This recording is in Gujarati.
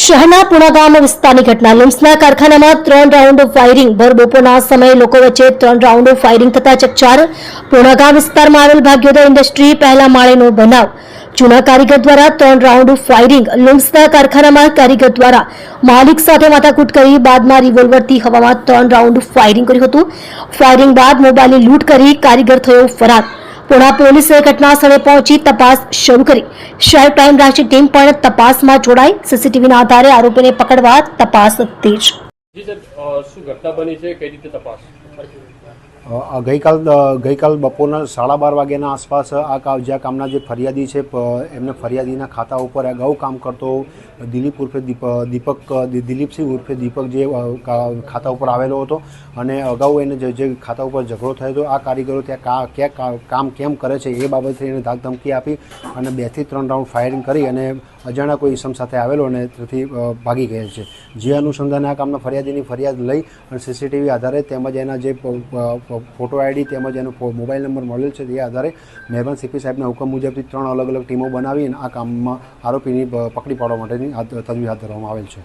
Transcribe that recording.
શહેરના પુણાગામ વિસ્તારની ઘટના લિમ્સના કારખાનામાં 3 રાઉન્ડ ફાયરિંગ ભર બપોરના સમયે લોકો વચ્ચે 3 રાઉન્ડ ફાયરિંગ થતા ચકચાર પુણાગામ વિસ્તારમાં આવેલ ભાગ્યોદય ઇન્ડસ્ટ્રી પહેલા માળેનો બનાવ જૂના કારીગર દ્વારા 3 રાઉન્ડ ફાયરિંગ લિમ્સના કારખાનામાં કારીગર દ્વારા માલિક સાથે માથાકૂટ કરી બાદમાં રિવોલ્વરથી હવામાં 3 રાઉન્ડ ફાયરિંગ કર્યું હતું। ફાયરિંગ બાદ મોબાઈલની લૂંટ કરી કારીગર થયો ફરાર। पुणा પોલીસે ઘટના સ્થળે પહોંચી તપાસ શરૂ કરી। શહેર ક્રાઇમ બ્રાન્ચની ટીમ પણ તપાસમાં જોડાઈ। સીસીટીવીના આધારે આરોપીને પકડવા તપાસ તેજ। જી સર, શું ઘટના બની છે, કઈ રીતે તપાસ? ગઈકાલ બપોરના 12:30 વાગ્યાના આસપાસ જ્યાં કામના જે ફરિયાદી છે એમને ફરિયાદીના ખાતા ઉપર અગાઉ કામ કરતો દિલીપ ઉર્ફે દિલીપસિંહ ઉર્ફે દીપક જે ખાતા ઉપર આવેલો હતો અને અગાઉ એને જે ખાતા ઉપર ઝઘડો થયો હતો। આ કારીગરો ત્યાં કામ કેમ કરે છે એ બાબતે એને ધાકધમકી આપી અને 2 થી 3 રાઉન્ડ ફાયરિંગ કરી અને અજાણ્યા કોઈ ઇસમ સાથે આવેલો અને તેથી ભાગી ગયેલ છે। જે અનુસંધાને આ કામના ફરિયાદીની ફરિયાદ લઈ અને સીસીટીવી આધારે તેમજ એના જે ફોટો આઈડી તેમજ એનો મોબાઈલ નંબર મળેલ છે તે આધારે મહેરબાન સીપી સાહેબના હુકમ મુજબથી 3 અલગ અલગ ટીમો બનાવી અને આ કામમાં આરોપીની પકડી પાડવા માટેની તજવીજ હાથ ધરવામાં આવેલ છે।